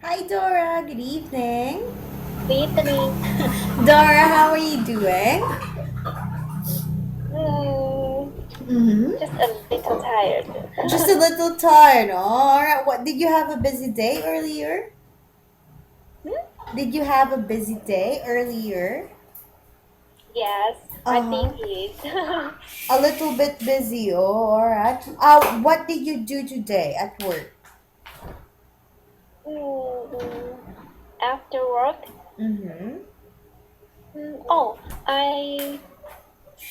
Hi Dora, good evening. Italy. Dora, how are you doing? Mm, just Mm-hmm. a little tired. Just a little tired. All right. What did you have a busy day earlier? Hmm? Did you have a busy day earlier? Yes, I Uh-huh. think it. A little bit busy. Oh, all right. What did you do today at work? Mm, After work. Mm-hmm. Oh, I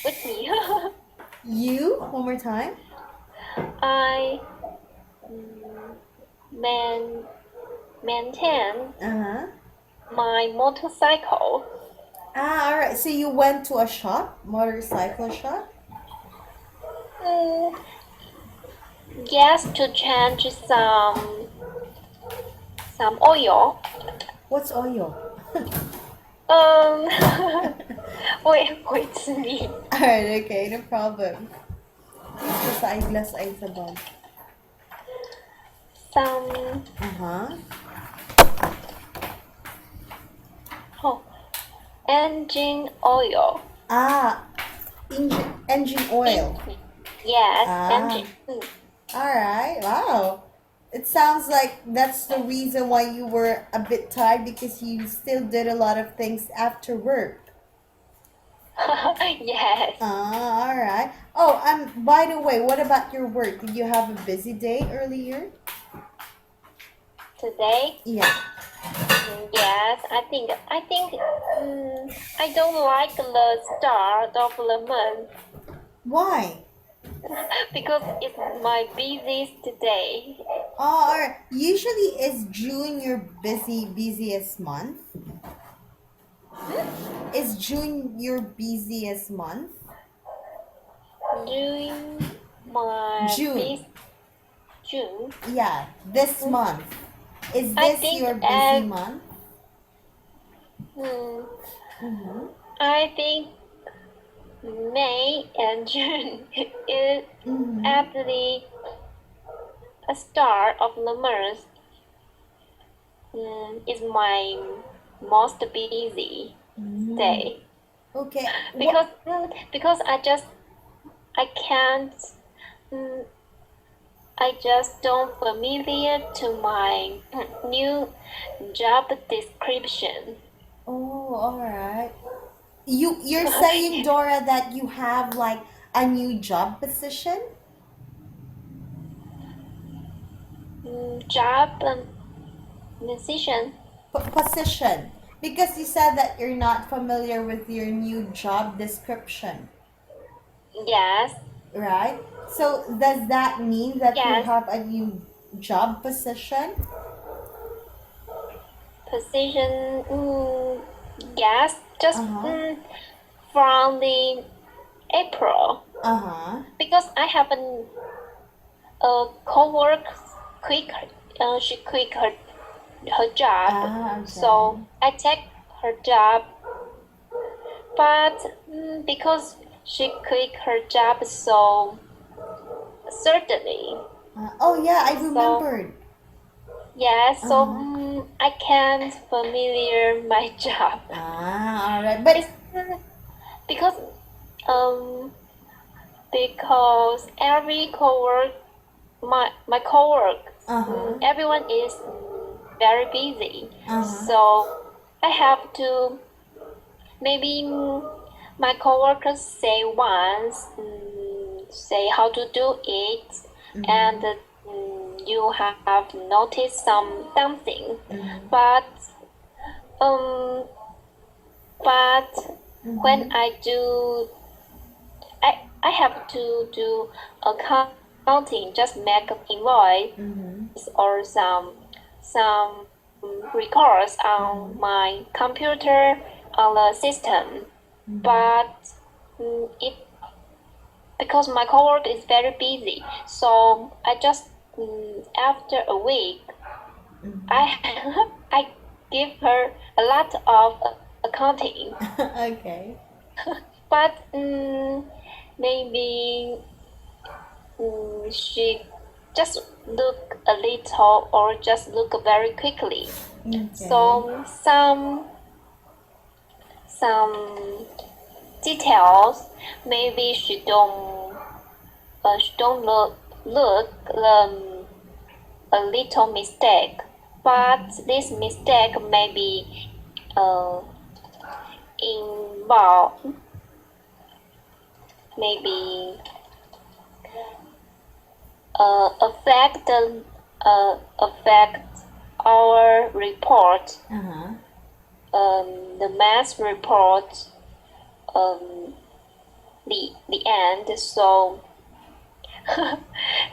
with me. You? One more time. I mm, man maintain Uh-huh. my motorcycle. All right. So you went to a shop, motorcycle shop? Mm, yes, to change some oil. What's oil? Um, wait, me. All right. Okay. No problem. Basta eyeglass ay sa bag. Some Uh-huh. oh engine oil. Ah, engine oil. Engine. Yes, Ah, engine. all right. Wow. It sounds like that's the reason why you were a bit tired because you still did a lot of things after work. Yes. Ah, all right. Oh, by the way, what about your work? Did you have a busy day earlier? Today, Yeah. yes, I don't like the start of the month Why? because it's my busiest day. Oh, all right. Usually is June your busiest month? Is June your busiest month? During my June. busy June, Yeah, this mm, month. Is I this think your busy as month? mm, Mm-hmm. I think May and June is Mm-hmm. at the start of the month is my most busy Mm. day Okay. What? because I can't mm, I just don't familiar to my new job description. Oh, all right. You're saying Dora that you have like a new job position? Job decision. Position. Because you said that you're not familiar with your new job description, Yes, right? So does that mean that you yes, have a new job position? position. Yes, just Uh-huh. from the April Uh-huh. because I have a co-work quit. She quit her job, Ah, so okay. I take her job. But because she quit her job so certainly, Oh yeah, I so remembered. yeah, so Uh-huh. I can't familiar my job. Ah, all right. But It's because um because every cowork my cowork uh-huh. everyone is very busy, Uh-huh. so I have to maybe my coworkers say once say how to do it, and Mm-hmm. you have noticed something, Mm-hmm. but um but when Mm-hmm. I have to do accounting, just make an invoice Mm-hmm. or some records on Mm-hmm. my computer on the system. Mm-hmm. But it because my cowork is very busy, so I just after a week Mm-hmm. I I give her a lot of accounting, Okay. but maybe she just look a little or just look very quickly. Okay. So some details maybe she don't look a little mistake, but this mistake may be uh, involve maybe affect affect our report, Uh-huh. the math report, um, the end. So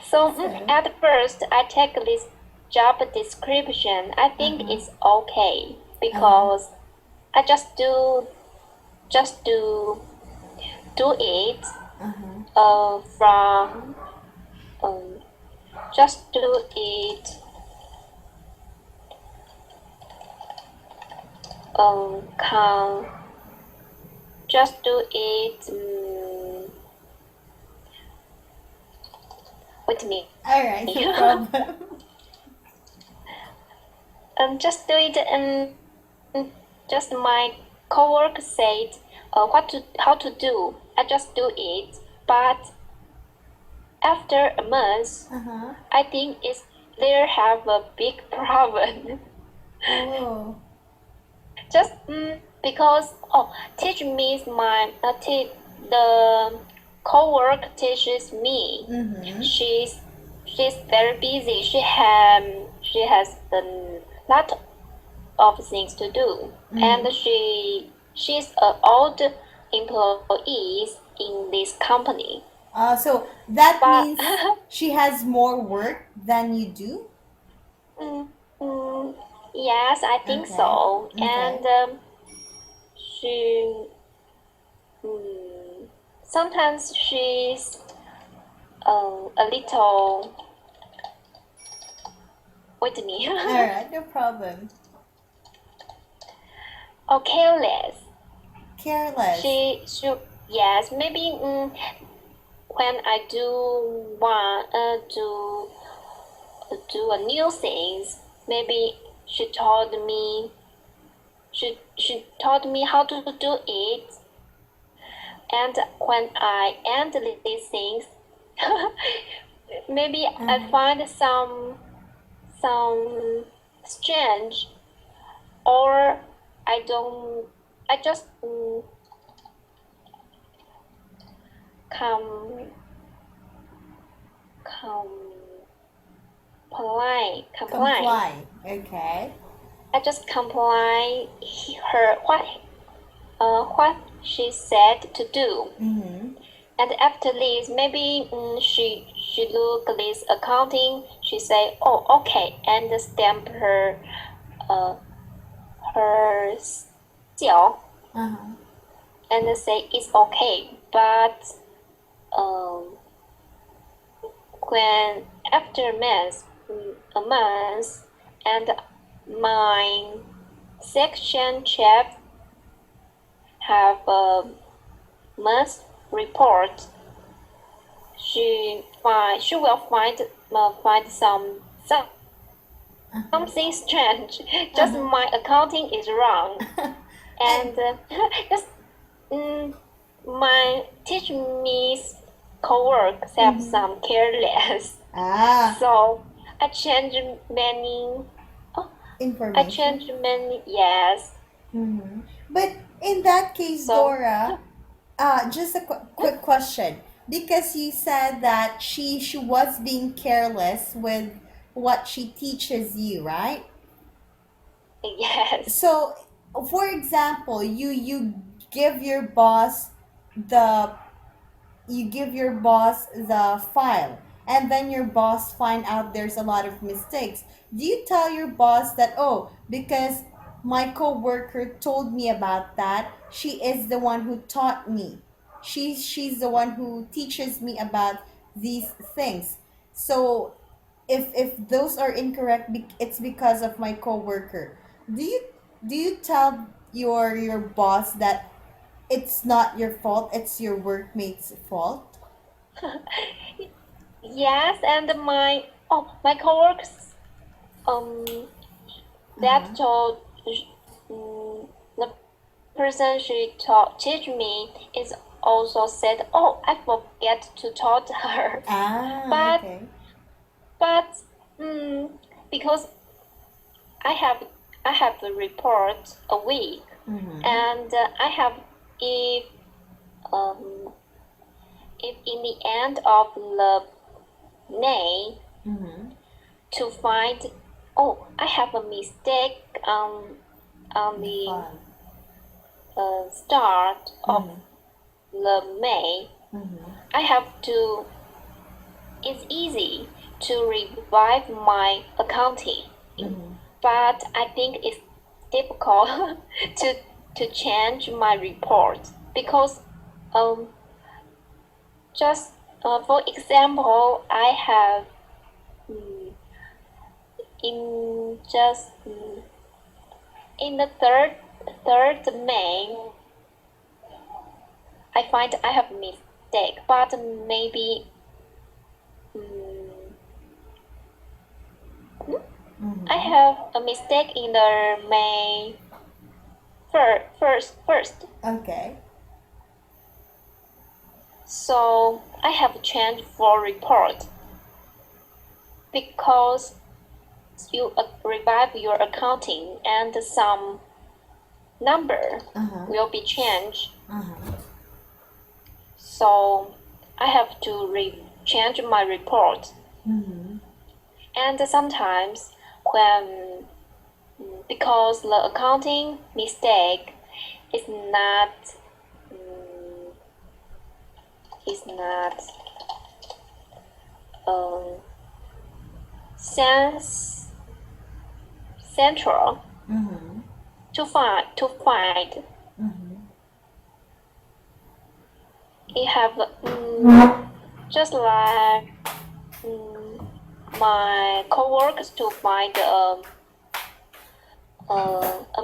So, at first I take this job description. I think uh-huh. it's okay Uh-huh. because I just do it Uh-huh. from um, just do it can just do it with me. All right, no problem. Just do it and just my coworker said what to how to do. I just do it, but after a month, Uh-huh. I think it's there have a big problem. Oh. Just because teach me my the co-work teaches me. Mm-hmm. She's very busy. She has a lot of things to do, and Mm-hmm. she's an old employee in this company. So that But means she has more work than you do? mm, mm, yes, I think Okay. so. Okay. And she mm, sometimes she's a little with me. All right, no problem. Or careless. Careless. She yes maybe when I do a new things, maybe she told me how to do it, and when I end these things, maybe I Uh-huh. find some strange, or I don't I just come comply. Comply. Okay. I just comply her what she said to do. Mm-hmm. And after this, maybe she look this accounting. She say, "Oh, okay," and stamp uh her seal Uh-huh. and say it's okay. But um, when after a month, and my section chef have a month report, she will find something strange. Just Uh-huh. my accounting is wrong, And and just mm, my teach me's coworkers have mm-hmm. some careless. Ah, So I change many. Oh, I information. change many. Yes. Mm-hmm. But in that case, So Dora, just a quick question. Because you said that she was being careless with what she teaches you, right? yes. So, for example, you give your boss the you give your boss the file, and then your boss find out there's a lot of mistakes. Do you tell your boss that, oh, because my coworker told me about that, she is the one who taught me, she's the one who teaches me about these things, so if those are incorrect, it's because of my coworker. Do you tell your boss that it's not your fault, it's your workmate's fault? Yes, and Oh, my coworkers um that told the person she taught teach me is also said, "Oh, I forget to taught her," Ah, but okay. but mm, because I have I have a report a week, Mm-hmm. and I have if um if in the end of the May Mm-hmm. to find, oh, I have a mistake on The the fun. start of Mm-hmm. the May. Mm-hmm. I have to. It's easy to revive my accounting, Mm-hmm. but I think it's difficult to to change my report because um just for example, I have mm, in just in the third May, I find I have mistake, but maybe um, I Mm-hmm. have a mistake in the May first. Okay. So I have changed for report because you revive your accounting and some number Uh-huh. will be changed. Uh-huh. So I have to change my report. Mm-hmm. And sometimes when because the accounting mistake is um, not um, sense central Mm-hmm. to find Mm-hmm. it have just like um, my coworkers to find a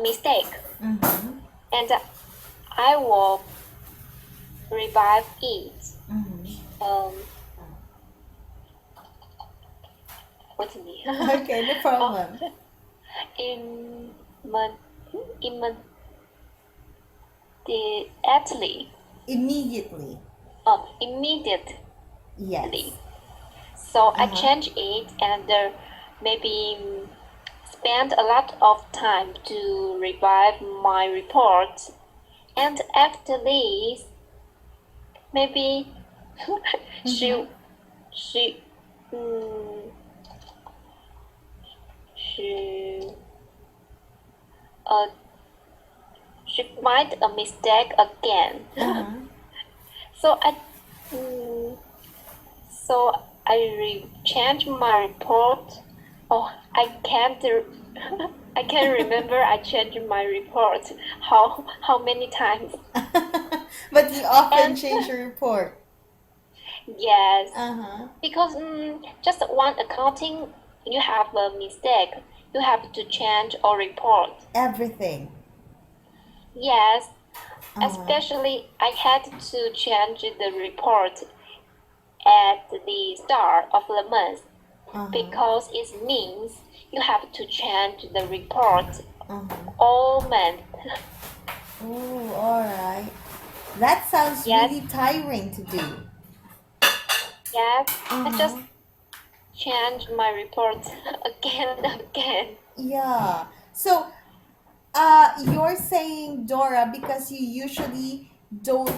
mistake, Mm-hmm. and I will revive it. Mm-hmm. Um, what's it mean? Okay, no Oh, problem. in immediately, Immediately. immediately. Yes. So I Uh-huh. change it and maybe spend a lot of time to revive my report. And after this, maybe Mm-hmm. she she um, she uh she find a mistake again. Uh-huh. so I um, so I change my report. Oh, I can't. I can't remember. I changed my report. How many times? But you often And change your report. yes, Uh-huh. because just one accounting, you have a mistake. You have to change or report. Everything. Yes, Uh-huh. especially I had to change the report at the start of the month Uh-huh. because it means you have to change the report Uh-huh. all month. Oh, all right. That sounds Yes, really tiring to do. yes. I just Uh-huh. change my report again and again. Yeah. So, you're saying, Dora, because don't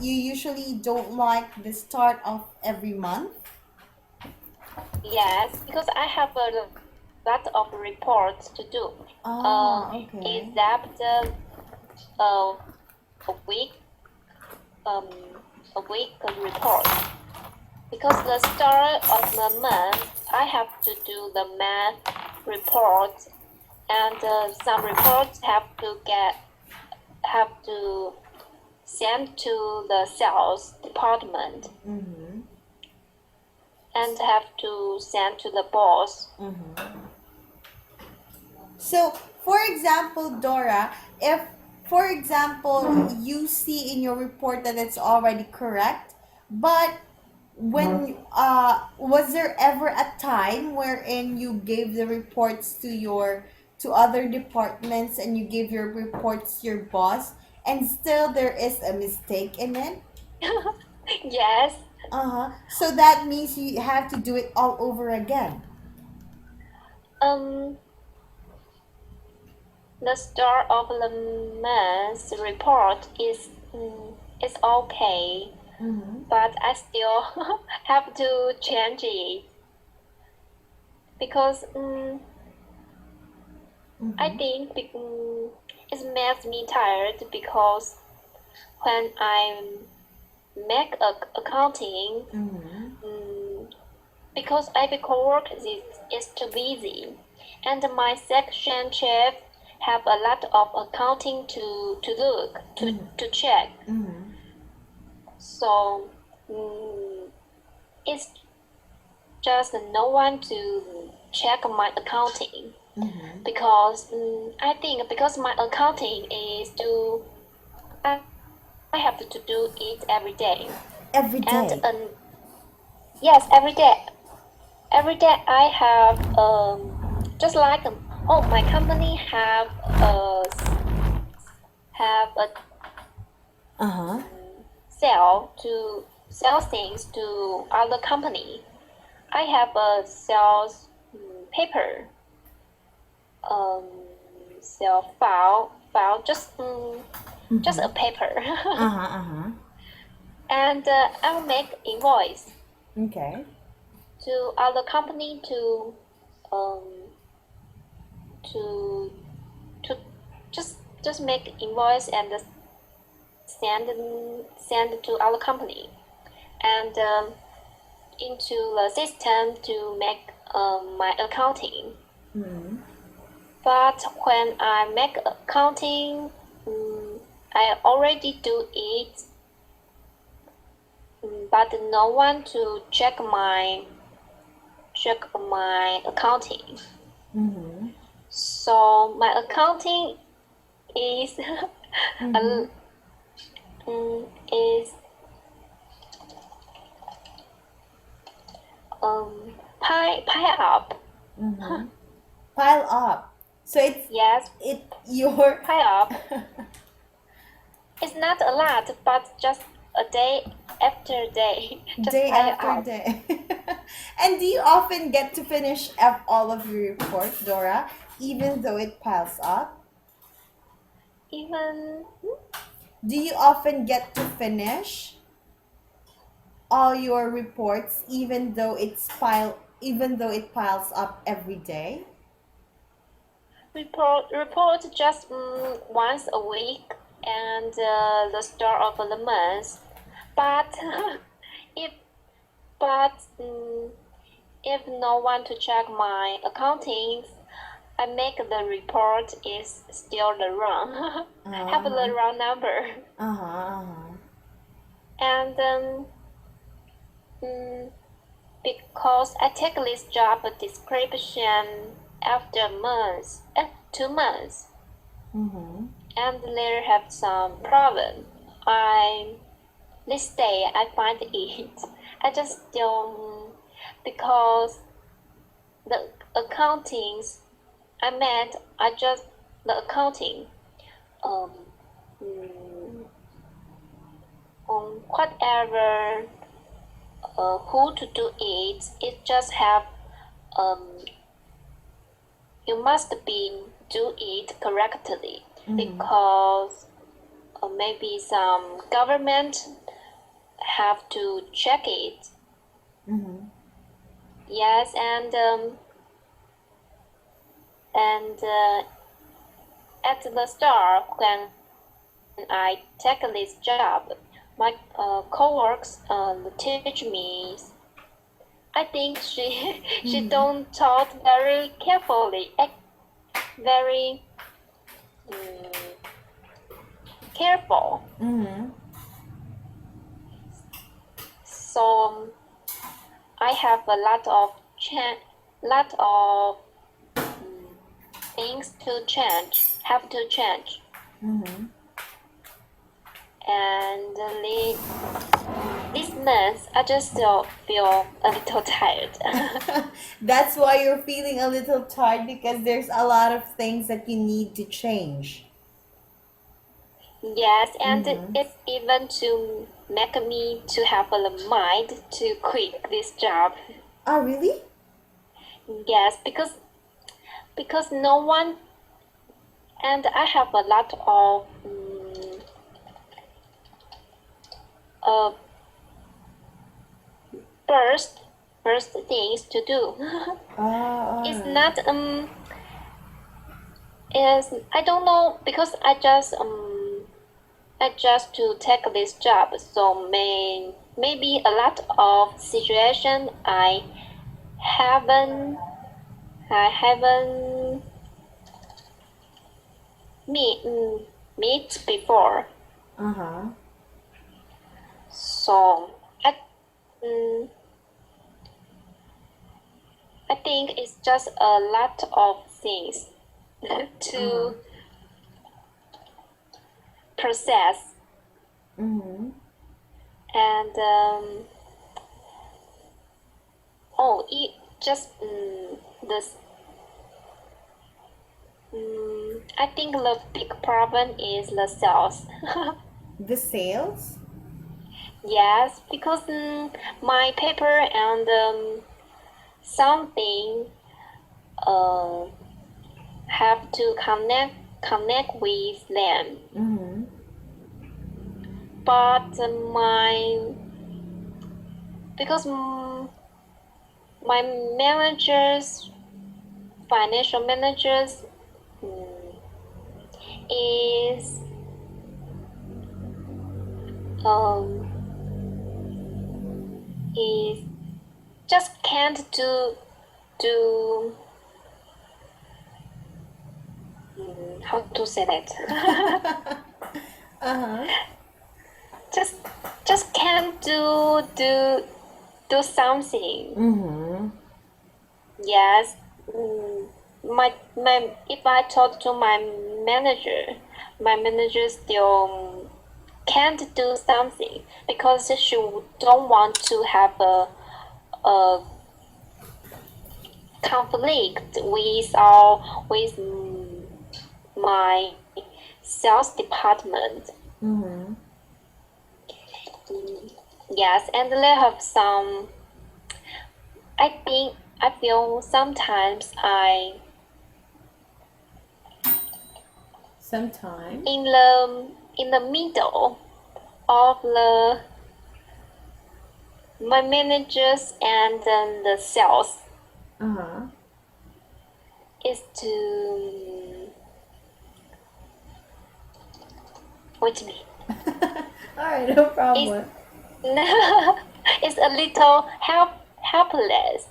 you usually don't like the start of every month? Yes, because I have a lot of reports to do. Ah, okay. Except uh, a week um a week report. Because the start of the month, I have to do the math report, and some reports have to send to the sales department Mm-hmm. and have to send to the boss. Mm-hmm. So, for example, Dora, if, for example, you see in your report that it's already correct, but when was there ever a time wherein you gave the reports to other departments and you gave your reports to your boss and still there is a mistake in it? Yes. Uh-huh. So that means you have to do it all over again. Um, the start of the month report is okay, Mm-hmm. but I still have to change it because I Mm-hmm. think it makes me tired because when I make accounting, Mm-hmm. um, because every coworker is too busy, and my section chief have a lot of accounting to look to check. Mm-hmm. So it's just no one to check my accounting Mm-hmm. because I think because my accounting is to I I have to do it every day Every and day. yes every day I have just like oh my company have a Uh-huh. sell things to other company. I have a sales paper, um, sell file just a Mm-hmm. paper, Uh-huh. Uh-huh. and I'll make invoice Okay. to other company um to to just make invoice and send send to our company and into the system to make my accounting. Mm-hmm. But when I make accounting, I already do it, but no one to check my accounting. Mm-hmm. So my accounting is Mm-hmm. is pie up. Mm-hmm. Pile up. So Yes, it your pie up. It's not a lot, but just a day after day, just day pile after up. day. And do you often get to finish up all of your reports, Dora, even though it piles up? Even Do you often get to finish all your reports even though it piles up every day? report just once a week and the start of the month. But if but if no one to check my accounting, I make the report is still the wrong, have the Uh-huh. wrong number, Uh-huh. Uh-huh. and mm, because I take this job description after months, 2 months, Mm-hmm. and later have some problem. I this day I find it. I just don't because the accountings I meant I just the accounting um on whatever who to do it. It just have um you must be do it correctly Mm-hmm. because maybe some government have to check it. Mm-hmm. Yes, and at the start when I take this job, my coworkers teach me. I think she she Mm-hmm. don't taught very carefully, very um, careful. Mm-hmm. So I have a lot of things to change, have to change, Mm-hmm. and this month I just still feel a little tired. That's why you're feeling a little tired because there's a lot of things that you need to change. Yes, and Mm-hmm. it's even to make me to have a mind to quit this job. Oh, really? Yes, because no one, and I have a lot of uh first first things to do. Oh, all It's right. not is I don't know because I just to take this job, so maybe a lot of situation haven't I haven't meet meet before. Uh-huh. So mm, I think it's just a lot of things Uh-huh. to process, Mm-hmm. and it just this. I think the big problem is the sales. The sales? Yes, because my paper and something uh, have to connect with them. Mm-hmm. But my because my managers, financial managers, mm, is um is just can't do how to say that. Uh-huh. just just can't do something. Mm-hmm. Yes. My if I talk to my manager still can't do something because she don't want to have a conflict with my sales department. Mm-hmm. Yes, and they have some. I feel sometimes I Sometimes. in the middle of the my managers and then the sales Uh-huh. is to wait a minute All right, no is problem. is a little helpless.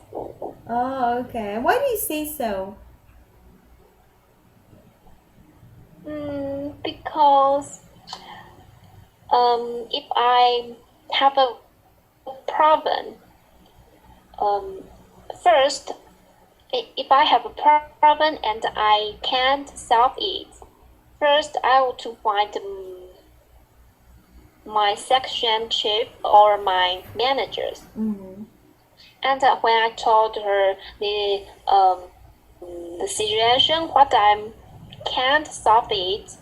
Oh, okay. Why do you say so? Because if I have a problem, um, first if I have a problem and I can't solve it, first I want to find my section chief or my managers. Mm-hmm. And when I told her the situation, what I can't solve it,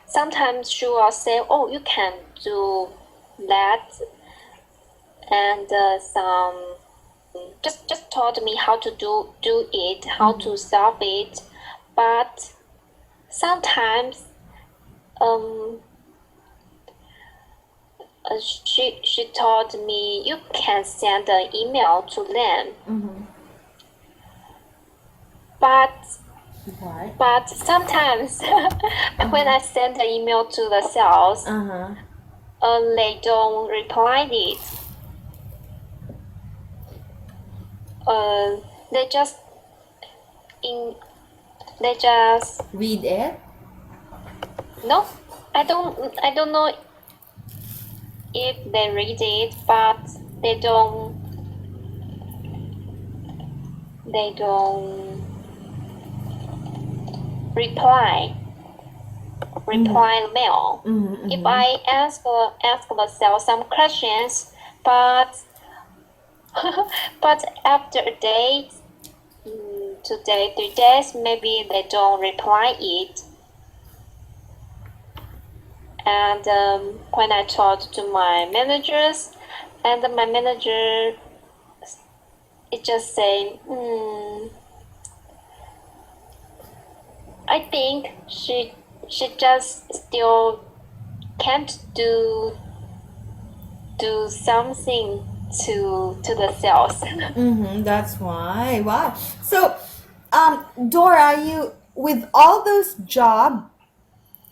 sometimes she will say, "Oh, you can do that," and some just told me how to do it, how Mm-hmm. to solve it, but sometimes um she told me you can send an email to them, Mm-hmm. but What? sometimes when Uh-huh. I send an email to the sales, Uh-huh. they don't reply it. Uh, they just in they just Read it? no. I don't know if they read it, but they don't reply. reply mail. If I ask the sales some questions, but but after a day, 2 days, 3 days, maybe they don't reply it. And when I talked to my managers, and my manager is just saying, I think she just still can't do something to the sales. That's why. Wow. So, Dora, you with all those jobs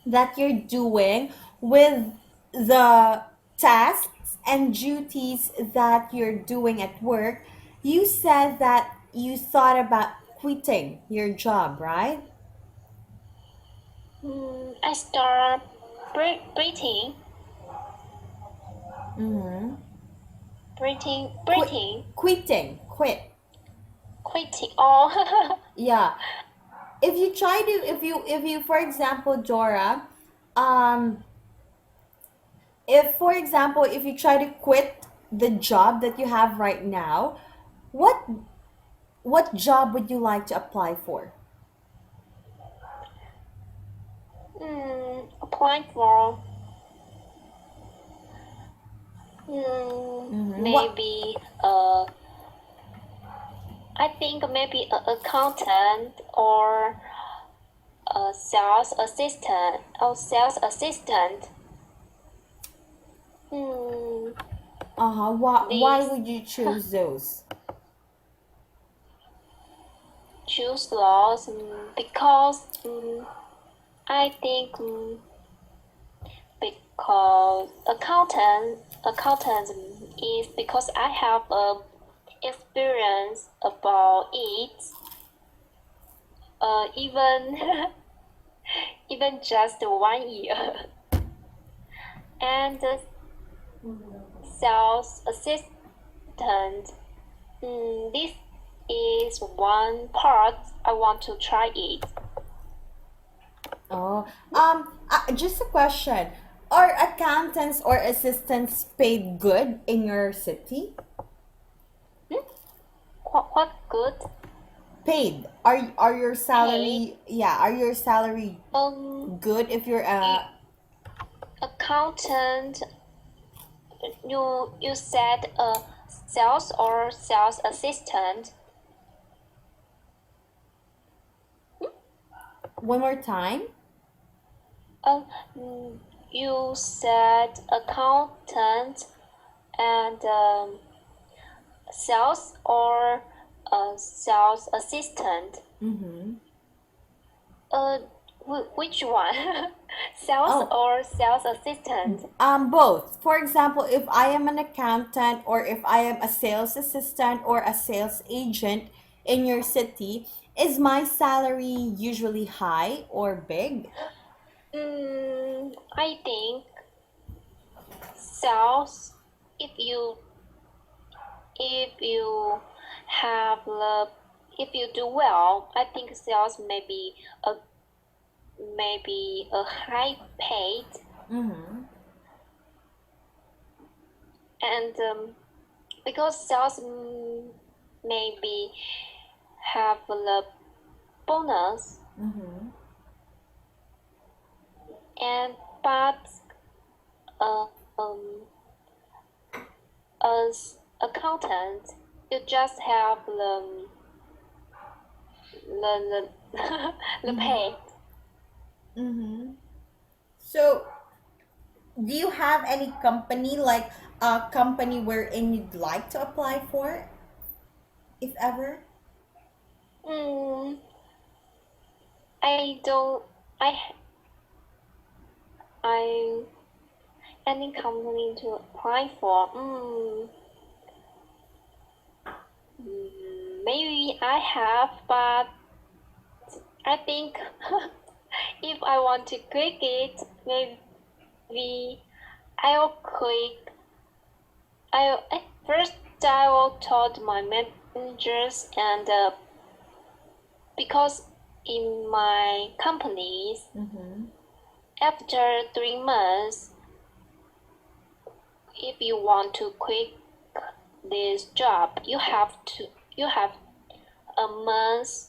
that you're doing, with the tasks and duties that you're doing at work, you said that you thought about quitting your job, right? I start breathing, Mm-hmm. breathing, Quit. quitting. Oh, Yeah. If you try to, if you, for example, Dora, um, if for example, if you try to quit the job that you have right now, what job would you like to apply for? applying for What? maybe I think maybe an accountant or a sales assistant or sales assistant. Uh-huh. Why These would you choose those? choose laws because I think because accountant is because I have a experience about it. Even even just 1 year, and sales assistant. This is one part I want to try it. Oh, just a question. Are accountants or assistants paid good in your city? What good? Paid. Are your Paid. salary, yeah, are your salary good if you're Accountant. You said sales or sales assistant. one more time? You said accountant and sales or sales assistant. Uh, which one? Sales Oh, or sales assistant? both. For example, if I am an accountant or if I am a sales assistant or a sales agent in your city, is my salary usually high or big? I think sales. If you if you have the if you do well, I think sales a maybe a high paid, and because sales maybe have the bonus, and but uh, um, as accountant you just have the pay. So, do you have any company, like a company wherein you'd like to apply for, if ever? Mm, I don't. I any company to apply for. Maybe I have, but I think if I want to quit it, maybe I'll quit. At first I will told my managers, and because in my companies after 3 months, if you want to quit this job, you have a month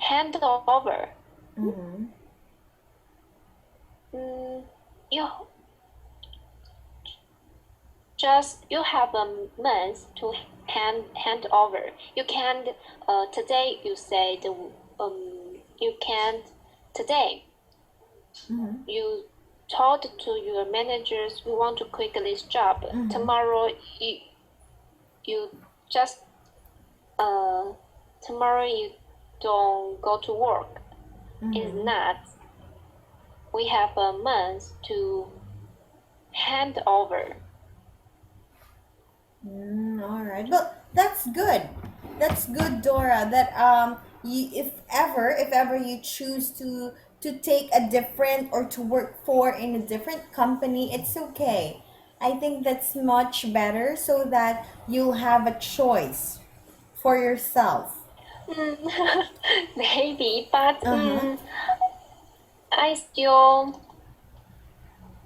handover. Mm-hmm. You have a month to hand over. You can't today. You say you can't today. Mm-hmm. You told to your managers we want to quit this job. Mm-hmm. Tomorrow you just tomorrow you don't go to work. It's not. We have a month to hand over. All right. Well, that's good. That's good, Dora. That if ever you choose to take a different or to work for in a different company, it's okay. I think that's much better so that you'll have a choice for yourself. Maybe, but Uh huh. I still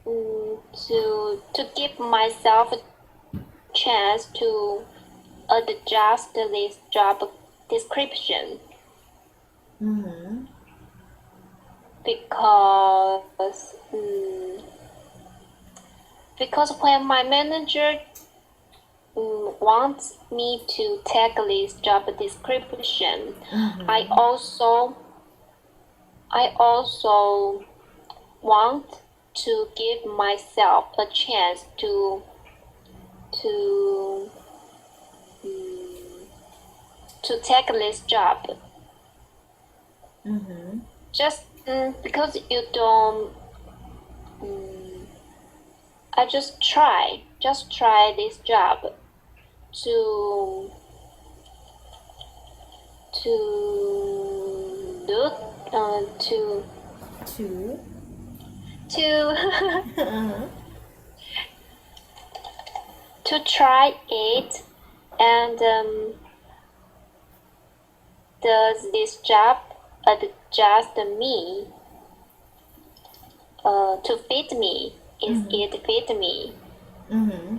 to give myself a chance to adjust this job description Mm-hmm. because because when my manager wants me to take this job description, Mm-hmm. I also want to give myself a chance to to take this job. Mm-hmm. Just because you don't, I just try this job to do Two. to Uh-huh. to try it, and does this job adjust me to fit me? Is it fit me? Mm-hmm.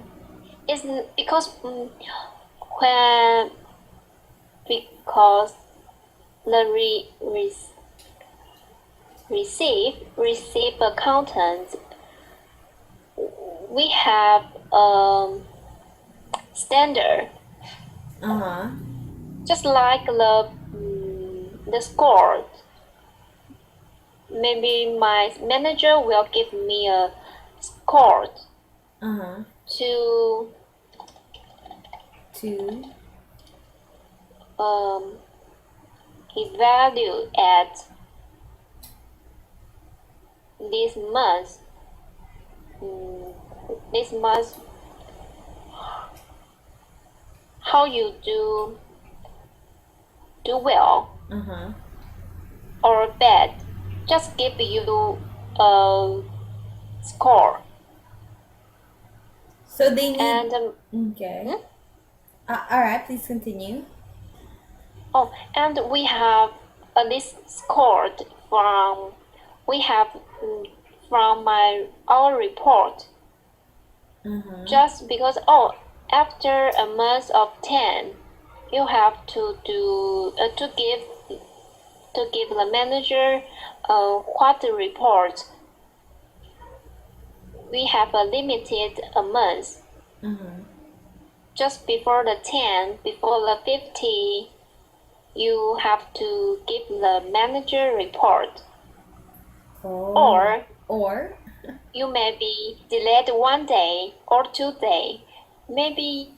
It's because when because the receive accountants, we have standard, Uh-huh. just like the score. Maybe my manager will give me a score Uh-huh. to Two. evaluate this month. This month, how you do well Uh-huh. or bad. Just give you a score. So they need. And Okay. All right. Please continue. and we have a list scored from we have from our report. Uh-huh. Just because after a month of 10, you have to do to give the manager what the report. We have a limited a month. Uh-huh. Just before the 10, before the 50, you have to give the manager report. Oh. Or. You may be delayed 1 day or 2 days. Maybe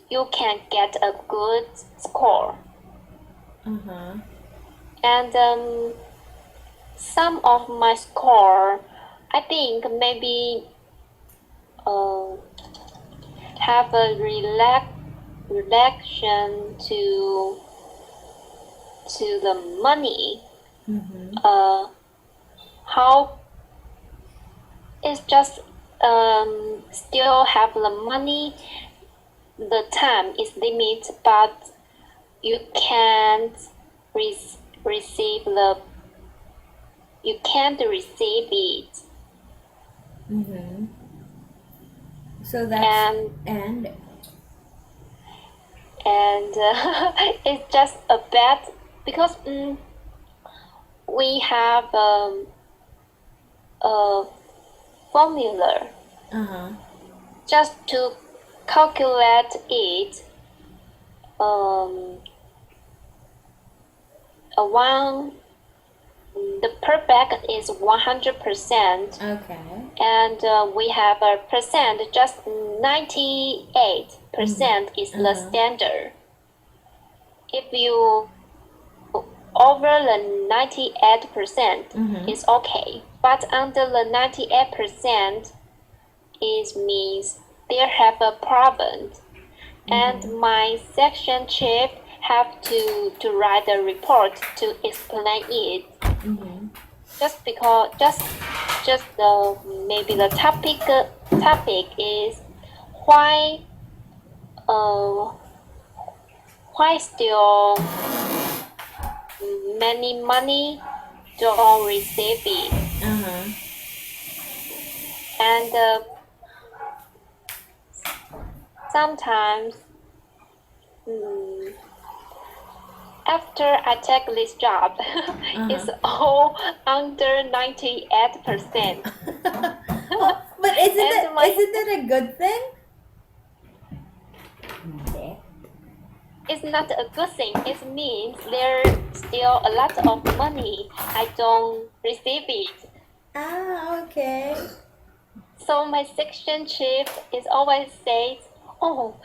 you can get a good score. Uh-huh. And some of my score, I think maybe have a reaction to the money. Mm-hmm. How it's just still have the money. The time is limited, but you can't receive the you can't receive it. Mm-hmm. So that's and and it's just a bad because we have a formula uh-huh. just to calculate it. A one the perfect is 100%, Okay. and we have a percent just 98% is the standard. If you over the 98% is okay, but under the 98% it means there have a problem, and my section chief have to write a report to explain it. Just because just maybe the topic is why uh why still many money don't receive it, Uh-huh. and sometimes after I take this job it's all under 98%. Oh, but isn't And that my isn't that a good thing? it's not a good thing. It means there's still a lot of money I don't receive it. Ah, okay. So my section chief is always says, "Oh,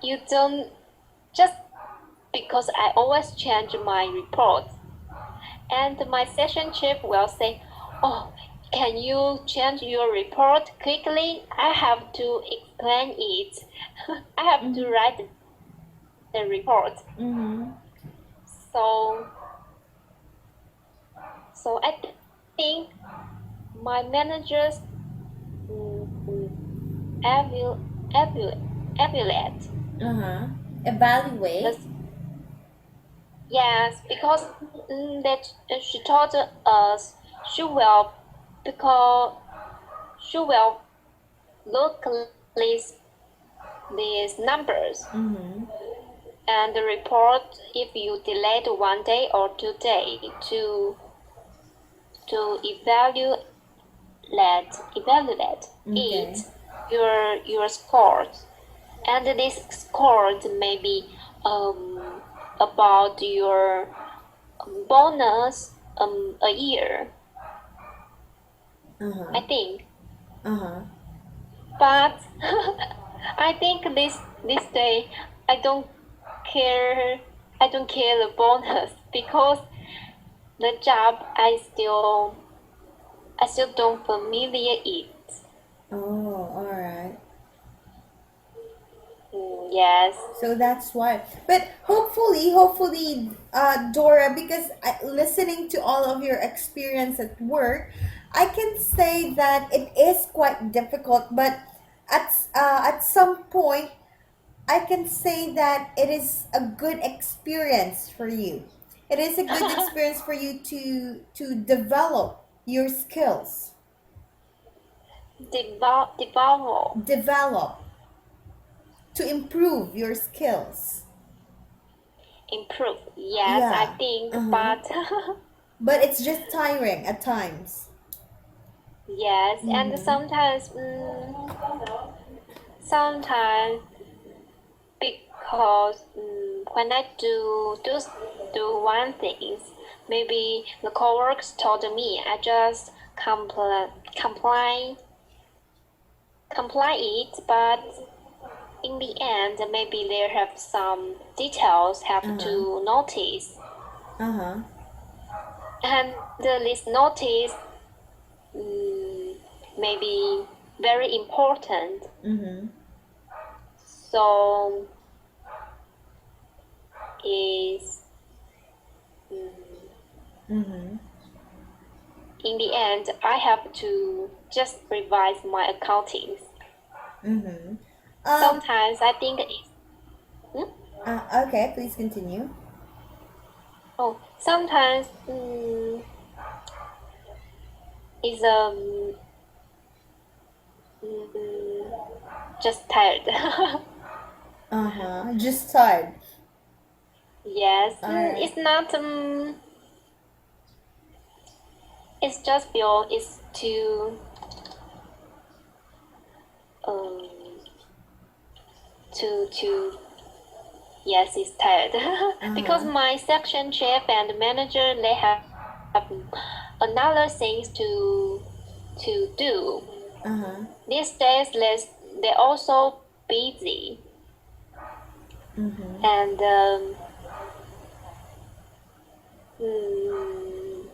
you don't just because I always change my report." And my section chief will say, "Oh, can you change your report quickly? I have to explain it. I have to write the report." So so I think my managers evaluate evaluate Uh-huh. Evaluate. this. Yes, because that she told us she will because she will look these numbers and report if you delayed 1 day or 2 days to evaluate Okay. it your scores, and this scores may be about your bonus a year, I think. Uh-huh. But I think this day I don't care. I don't care the bonus because the job I still don't familiar it. Oh, all right. Yes. So that's why. But hopefully, Dora, because listening to all of your experience at work, I can say that it is quite difficult. But at some point, I can say that it is a good experience for you. It is a good experience for you to develop your skills. Develop. Develop to improve your skills. Improve. Yes, I Yeah. think, Uh-huh. but But it's just tiring at times. yes, and Mm-hmm. sometimes because when I do one thing, maybe the coworkers told me I just comply it, but in the end maybe there have some details have Uh-huh. to notice, Uh-huh. and this notice mm, may be very important. Mm-hmm. So is Mm-hmm. in the end I have to just revise my accounting. Mm-hmm. Sometimes I think it's Okay, please continue. Oh, sometimes is just tired. Uh-huh. Just tired. Yes, All right. it's not. It's just feel it's too um too. Yes, it's tired because Uh-huh. my section chief and manager they have another things to do. Uh-huh. These days, they also busy Mm-hmm. and mm,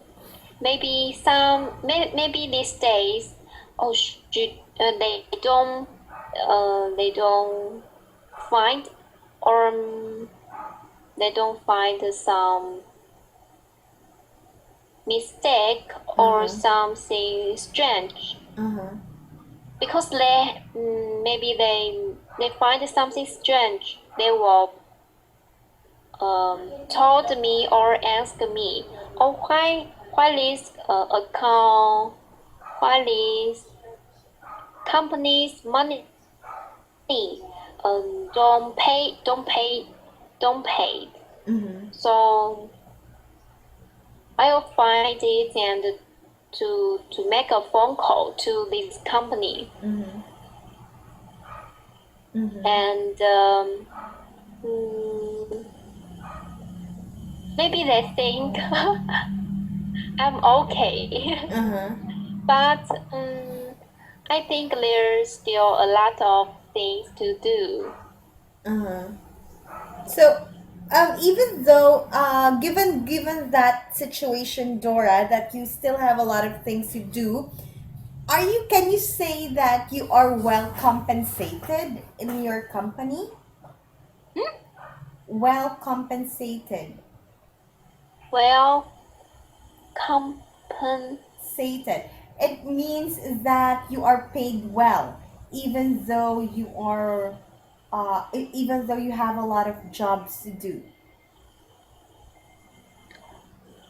maybe these days oh should, they don't find or they don't find some mistake or Uh-huh. something strange Uh-huh. because maybe they find something strange they will told me or asked me, oh, why this account, why this company's money don't pay. Mm-hmm. So I'll find it and to make a phone call to this company Mm-hmm. Mm-hmm. and mm, maybe they think I'm okay. Uh-huh. But I think there's still a lot of things to do. Uh-huh. So, even though, given that situation, Dora, that you still have a lot of things to do, can you say that you are well compensated in your company? Hmm? Well compensated. Well, compen Sated. It means that you are paid well, even though even though you have a lot of jobs to do.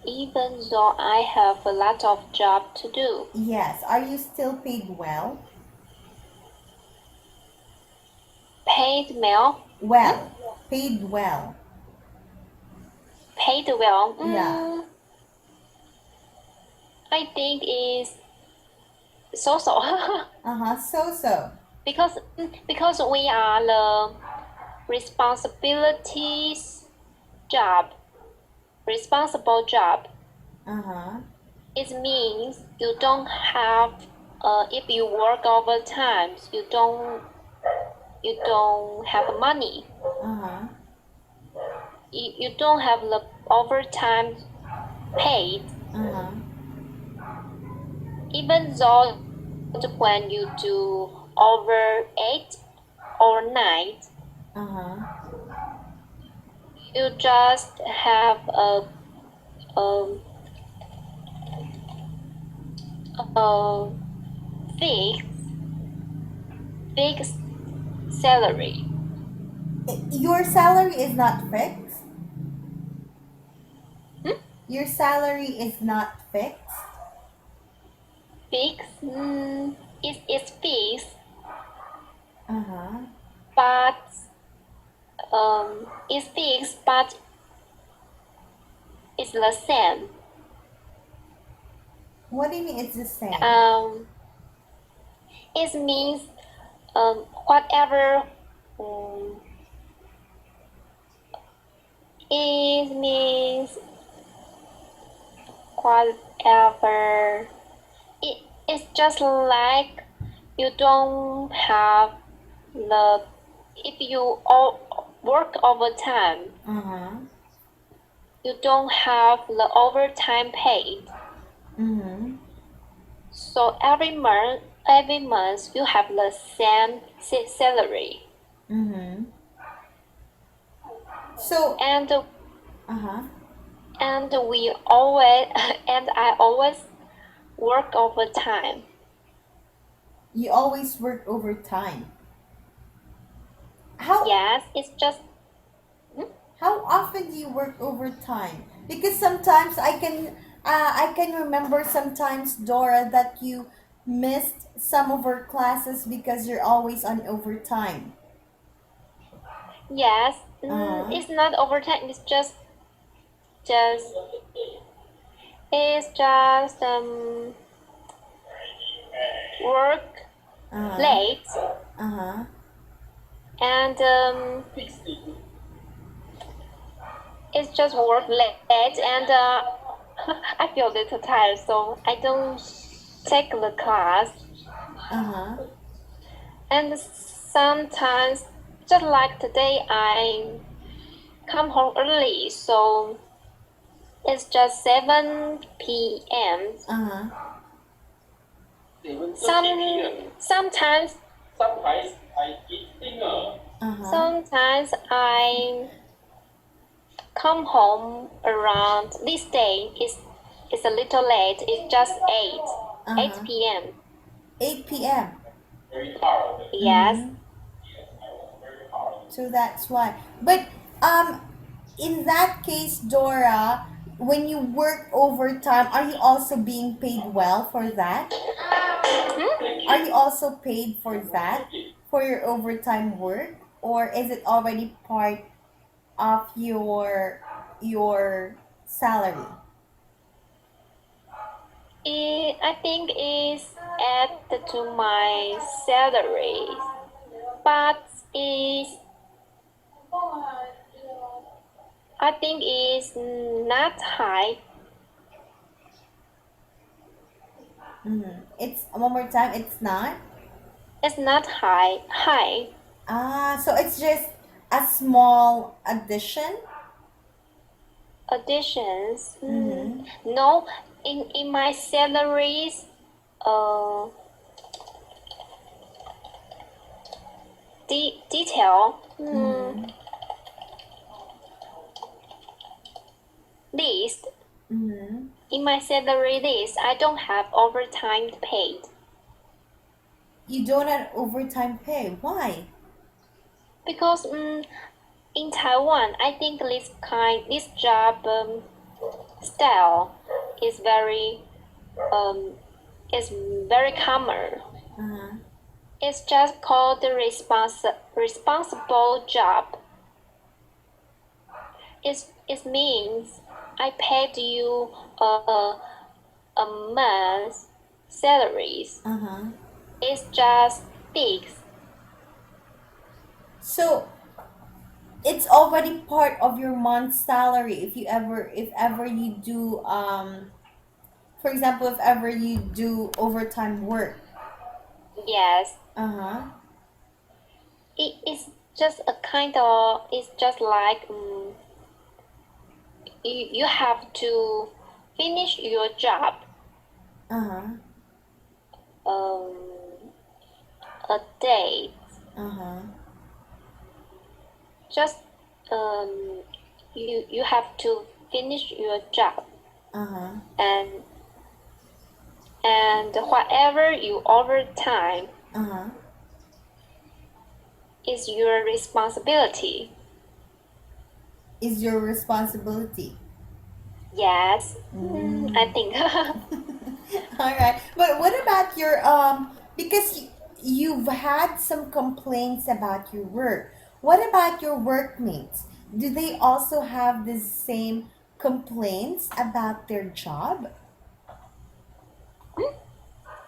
even though I have a lot of job to do. Yes. Are you still paid well? Paid well, hmm? Well. Paid well. Paid well. Yeah. I think is so Uh-huh. So. because we are the responsibilities job, responsible job. Uh-huh. It means you don't have if you work overtime, you don't have money. Uh-huh. You don't have the overtime paid, Uh-huh. even though when you do over 8 or 9, Uh-huh. you just have a, a fixed fixed salary. Your salary is not fixed. Hmm? Your salary is not fixed. Fixed it's fixed, Uh-huh. but it's fixed, but it's the same. What do you mean it's the same? Um, it means whatever um, it means whatever it's just like you don't have the if you all work overtime Uh-huh. you don't have the overtime paid. Mm-hmm. So every month you have the same salary. Mm-hmm. So, And uh-huh. and we always and I always work overtime. You always work overtime. How Yes, it's just how often do you work overtime? Because sometimes I can remember sometimes, Dora, that you missed some of our classes because you're always on overtime. Yes, Uh-huh. it's not overtime. Just it's just work Uh-huh. late Uh-huh. and it's just work late and I feel a little tired, so I don't take the class. Uh-huh. And sometimes, just like today, I come home early, so it's just 7 p.m. Uh-huh. Sometimes Uh-huh. sometimes I come home around this day is a little late. It's just 8 Uh-huh. p.m. 8 p.m. Yes. Mm-hmm. So that's why. But um in that case, Dora, when you work overtime, are you also being paid well for that? Hmm? Are you also paid for that, for your overtime work, or is it already part of your salary? I think it's added to my salary, but is I think it's not high. Mm-hmm. It's one more time. It's not. It's not high. So it's just a small addition. Additions. Mm-hmm. No, in my salaries, uh, detail Mm-hmm. list. Mm-hmm. In my salary list, I don't have overtime paid You don't have overtime pay. Why? because in Taiwan, I think this job style is um is very common. Uh-huh. It's just called the responsible job. It means I paid you a month salaries. Uh-huh. It's just fixed. So it's already part of your month's salary if ever you do for example, if ever you do overtime work. Yes, Uh-huh. it's just a kind of. It's just like you have to finish your job Uh-huh. um a day. Uh-huh. Just um you have to finish your job Uh-huh. and whatever you overtime Uh-huh. is your responsibility. Is your responsibility. Yes, I Mm. think. All right. But what about your because you've had some complaints about your work. What about your workmates? Do they also have the same complaints about their job?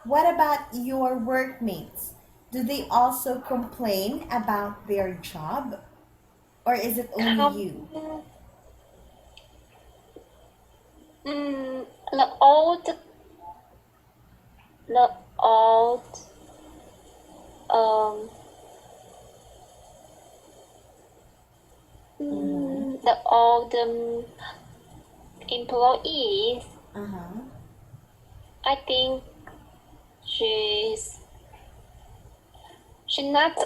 What about your workmates? Do they also complain about their job? Or is it only Com- you? mm, the old the old um Mm-hmm. the old employees. Uh-huh. I think she's she not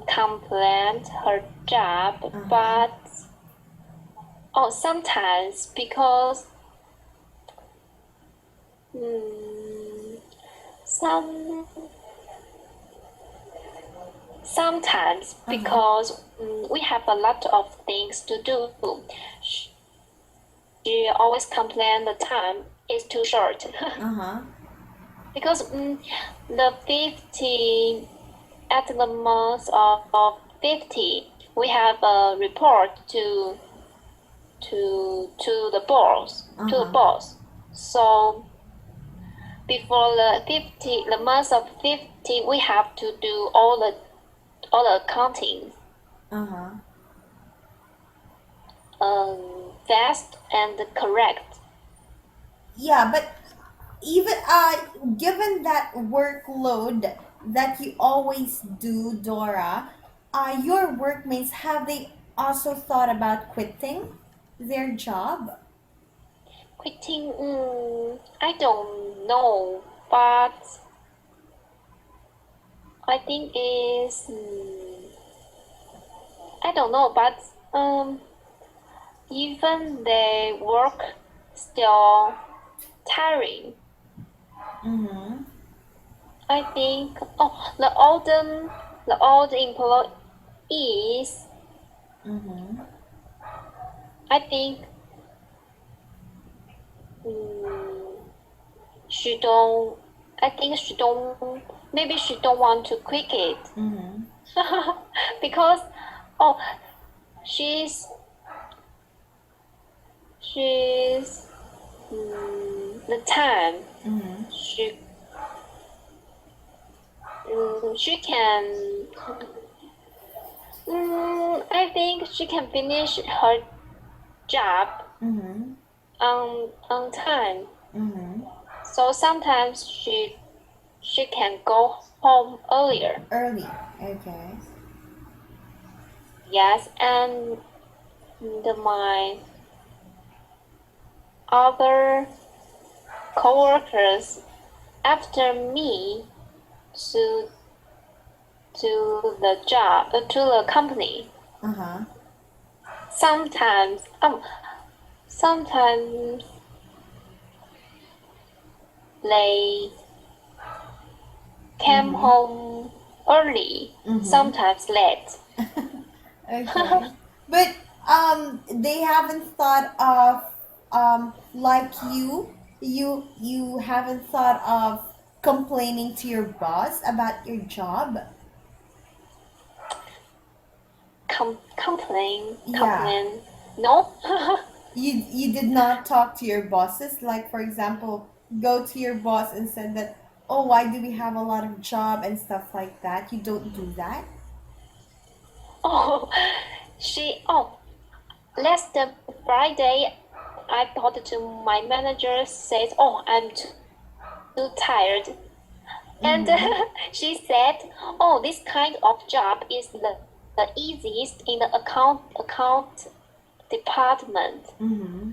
complain her job, Uh-huh. but sometimes because mm, some sometimes Uh-huh. because we have a lot of things to do. she always complain the time is too short. Uh-huh. Because the 50 at the month of 50 we have a report to the Uh-huh. boss. So before the month of 50 we have to do all the accounting Uh-huh. fast and correct. Yeah, but even given that workload that you always do, Dora, your workmates, have they also thought about quitting their job? Quitting, I don't know, but I think is I don't know, but even they work still tiring. Mm-hmm. I think the old employees, Mm-hmm. I think um, she don't I think she don't maybe she don't want to quit it. Mm-hmm. Because oh she's she's the time Mm-hmm. she can I think she can finish her job Mm-hmm. on time. Mm-hmm. So sometimes she can go home earlier. Early. Okay. Yes, and my other coworkers after me to to the company. Uh-huh. Sometimes they came Mm-hmm. home early, Mm-hmm. sometimes late. Okay. But they haven't thought of like you haven't thought of complaining to your boss about your job. Yeah. Complain. No. You did not talk to your bosses, like for example, go to your boss and said that, "Oh, why do we have a lot of job and stuff like that?" You don't do that? Oh, oh, last Friday, I talked to my manager, said, oh, I'm too tired. And Mm-hmm. she said, oh, this kind of job is the easiest in the account department. Mm-hmm.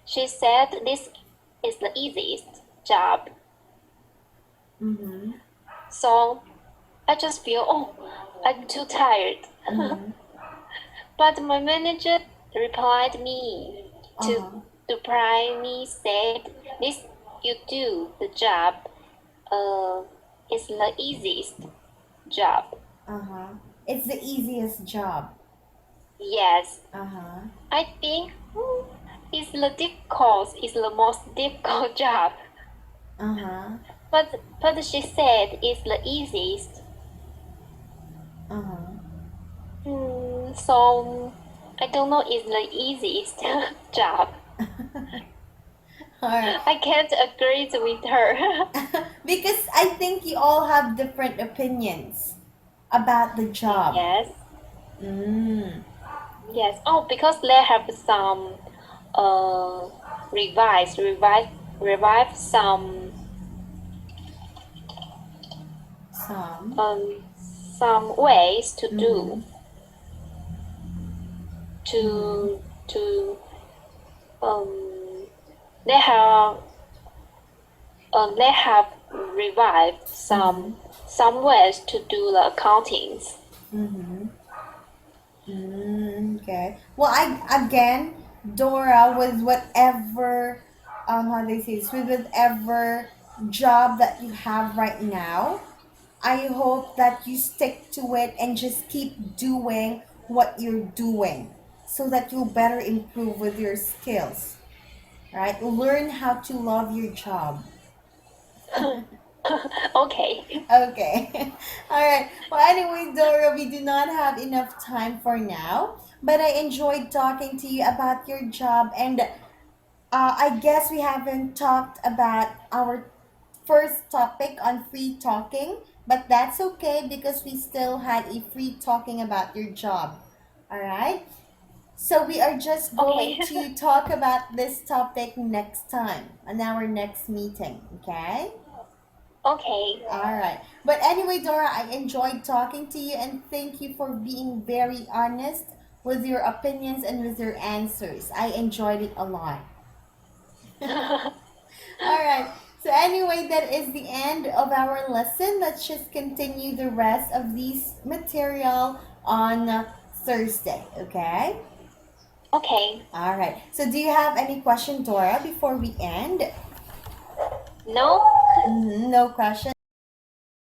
She said this is the easiest job. Mm-hmm. So I just feel, oh, I'm too tired. Mm-hmm. But my manager replied me to Uh-huh. surprise me, said, this you do the job uh, is the easiest job. Uh-huh. It's the easiest job. Yes, Uh-huh. I think is the most difficult job. Uh-huh. But she said it's the easiest. Uh-huh. So I don't know it's the easiest job. All right. I can't agree with her. Because I think you all have different opinions about the job. Yes, Mm. yes. Oh, because they have some uh revive Some. um some ways to Mm-hmm. do Mm-hmm. to um they have revived Mm-hmm. some ways to do the accountings. Mm-hmm. Mm, okay. Well, I again, Dora, with whatever, how they say this, with whatever job that you have right now, I hope that you stick to it and just keep doing what you're doing. so that you'll better improve with your skills, right? Learn how to love your job. Okay. Okay. All right. Well, anyway, Dora, we do not have enough time for now, but I enjoyed talking to you about your job, and I guess we haven't talked about our first topic on free talking, but that's okay because we still had a free talking about your job. All right. So we are just Okay. going to talk about this topic next time on our next meeting. Okay. Okay. All right. But anyway, Dora, I enjoyed talking to you and thank you for being very honest with your opinions and with your answers. I enjoyed it a lot. All right. So anyway, that is the end of our lesson. Let's just continue the rest of this material on Thursday, okay? Okay. All right. So do you have any question, Dora, before we end? No? No question.